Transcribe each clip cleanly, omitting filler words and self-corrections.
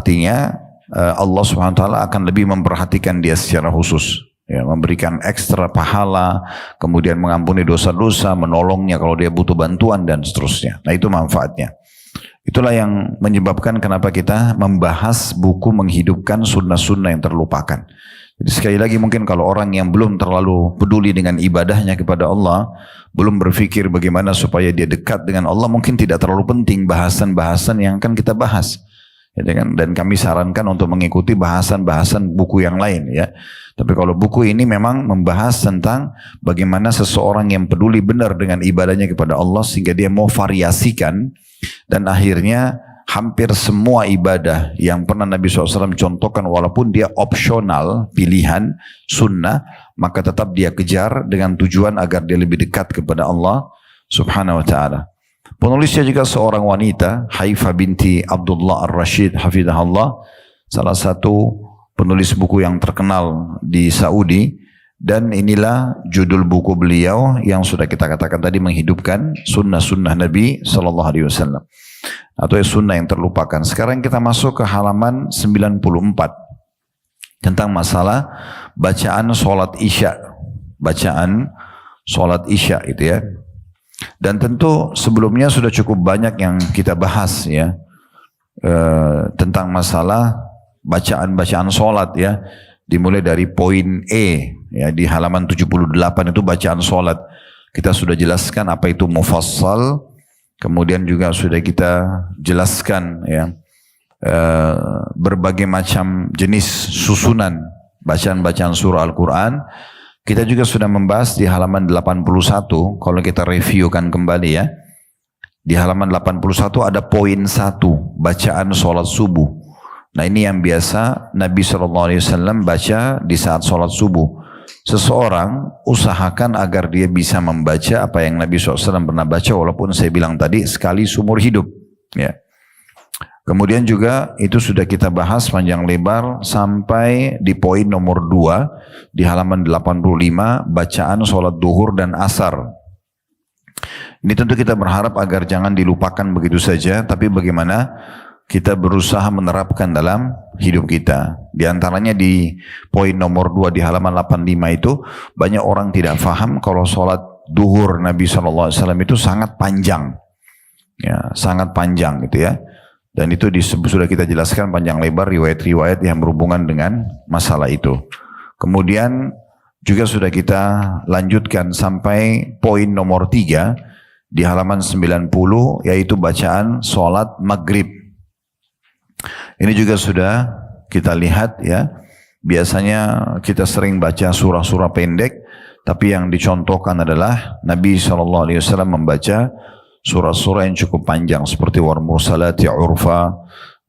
artinya Allah Subhanahu wa taala akan lebih memperhatikan dia secara khusus, ya, memberikan ekstra pahala, kemudian mengampuni dosa-dosa, menolongnya kalau dia butuh bantuan dan seterusnya. Nah, itu manfaatnya. Itulah yang menyebabkan kenapa kita membahas buku menghidupkan sunnah-sunnah yang terlupakan. Jadi sekali lagi mungkin kalau orang yang belum terlalu peduli dengan ibadahnya kepada Allah, belum berpikir bagaimana supaya dia dekat dengan Allah, mungkin tidak terlalu penting bahasan-bahasan yang akan kita bahas. Dan kami sarankan untuk mengikuti bahasan-bahasan buku yang lain, ya. Tapi kalau buku ini memang membahas tentang bagaimana seseorang yang peduli benar dengan ibadahnya kepada Allah sehingga dia mau variasikan, dan akhirnya hampir semua ibadah yang pernah Nabi SAW contohkan, walaupun dia opsional, pilihan, sunnah, maka tetap dia kejar dengan tujuan agar dia lebih dekat kepada Allah Subhanahu wa ta'ala. Penulisnya juga seorang wanita, Haifah binti Abdullah Ar-Rashid hafidhahullah, salah satu penulis buku yang terkenal di Saudi, dan inilah judul buku beliau yang sudah kita katakan tadi, menghidupkan sunnah-sunnah Nabi SAW, atau sunnah yang terlupakan. Sekarang kita masuk ke halaman 94 tentang masalah bacaan sholat isya, bacaan sholat isya itu, ya. Dan tentu sebelumnya sudah cukup banyak yang kita bahas, ya, tentang masalah bacaan-bacaan sholat, ya. Dimulai dari poin E, ya, di halaman 78 itu bacaan sholat. Kita sudah jelaskan apa itu mufassal, kemudian juga sudah kita jelaskan, ya, berbagai macam jenis susunan bacaan-bacaan surah Al-Quran. Kita juga sudah membahas di halaman 81, kalau kita reviewkan kembali, ya. Di halaman 81 ada poin 1, bacaan sholat subuh. Nah, ini yang biasa Nabi SAW baca di saat sholat subuh. Seseorang usahakan agar dia bisa membaca apa yang Nabi SAW pernah baca, walaupun saya bilang tadi sekali seumur hidup, ya. Kemudian juga itu sudah kita bahas panjang lebar sampai di poin nomor 2 di halaman 85, bacaan sholat duhur dan asar. Ini tentu kita berharap agar jangan dilupakan begitu saja, tapi bagaimana kita berusaha menerapkan dalam hidup kita. Di antaranya di poin nomor 2 di halaman 85 itu, banyak orang tidak faham kalau sholat duhur Nabi SAW itu sangat panjang, ya, sangat panjang gitu, ya. Dan itu sudah kita jelaskan panjang lebar riwayat-riwayat yang berhubungan dengan masalah itu. Kemudian juga sudah kita lanjutkan sampai poin nomor 3 di halaman 90, yaitu bacaan sholat maghrib. Ini juga sudah kita lihat, ya. Biasanya kita sering baca surah-surah pendek, tapi yang dicontohkan adalah Nabi SAW membaca surah-surah yang cukup panjang seperti Wal Mursalati Urfa,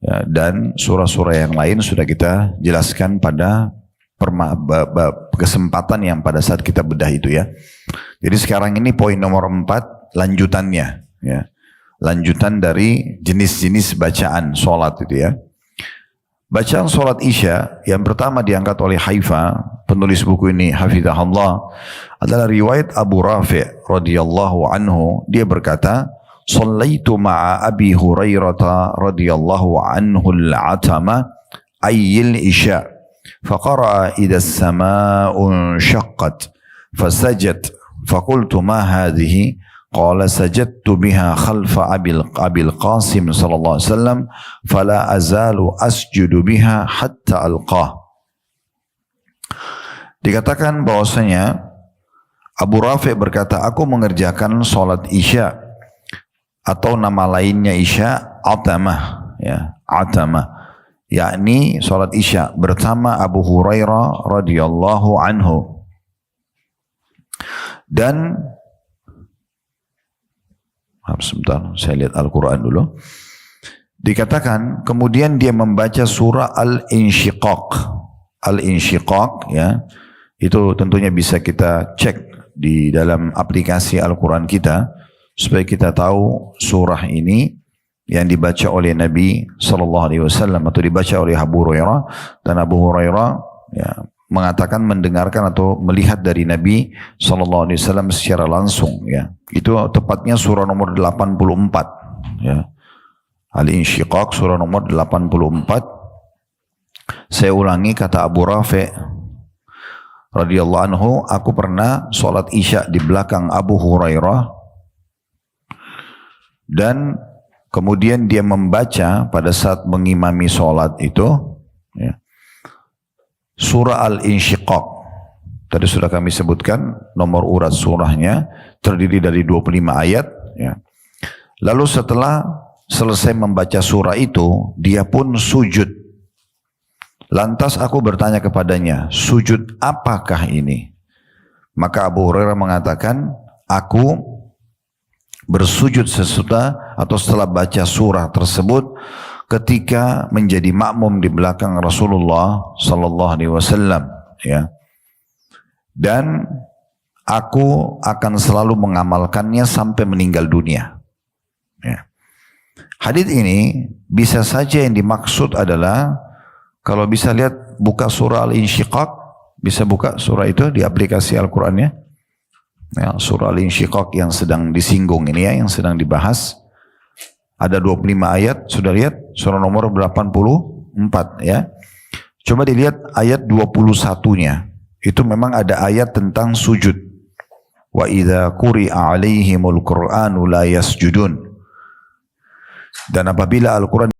ya, dan surah-surah yang lain sudah kita jelaskan pada kesempatan yang pada saat kita bedah itu, ya. Jadi sekarang ini poin nomor 4 lanjutannya, ya. Lanjutan dari jenis-jenis bacaan sholat itu, ya. Bacaan sholat isya yang pertama diangkat oleh Haifah, penulis buku ini hafizahullah, adalah riwayat Abu Rafi' radhiyallahu anhu. Dia berkata, "Shallaitu ma'a Abi Hurairah radhiyallahu anhu al-'atama ayyil isya, faqara'a idha as-sama'u shaqqat, fasajad, faqultu ma hadhihi?" Qala sajadtu biha khalfa Abil Qasim sallallahu alaihi wasallam fala azalu asjudu biha hatta alqah. Dikatakan bahwasanya Abu Rafi' berkata, aku mengerjakan sholat isya, atau nama lainnya isya, atamah, ya, atamah, yakni sholat isya bersama Abu Hurairah radhiyallahu anhu. Dan sebentar, saya lihat Al-Quran dulu. Dikatakan kemudian dia membaca surah Al-Insyiqaq. Al-Insyiqaq, ya, itu tentunya bisa kita cek di dalam aplikasi Al-Quran kita supaya kita tahu surah ini yang dibaca oleh Nabi SAW atau dibaca oleh Abu Hurairah, dan Abu Hurairah, ya, mengatakan mendengarkan atau melihat dari Nabi SAW secara langsung, ya. Itu tepatnya surah nomor 84, ya. Al-Insyiqaq surah nomor 84, Saya ulangi kata Abu Rafi' radhiyallahu anhu, aku pernah sholat isya di belakang Abu Hurairah dan kemudian dia membaca pada saat mengimami sholat itu ya, surah Al-Insyiqaq. Tadi sudah kami sebutkan nomor urat surahnya, terdiri dari 25 ayat ya. Lalu setelah selesai membaca surah itu, dia pun sujud. Lantas aku bertanya kepadanya, sujud apakah ini? Maka Abu Hurairah mengatakan, aku bersujud sesudah atau setelah baca surah tersebut ketika menjadi makmum di belakang Rasulullah sallallahu alaihi wasallam ya. Dan aku akan selalu mengamalkannya sampai meninggal dunia. Ya. Hadits ini bisa saja yang dimaksud adalah, kalau bisa lihat buka surah Al-Insyiqaq, bisa buka surah itu di aplikasi Al-Qur'annya. Ya, surah Al-Insyiqaq yang sedang disinggung ini ya, yang sedang dibahas. Ada 25 ayat, sudah lihat surah nomor 84 ya. Coba dilihat ayat 21-nya. Itu memang ada ayat tentang sujud. Wa idza quri'a 'alaihimul Qur'anu la yasjudun. Dan apabila Al-Qur'an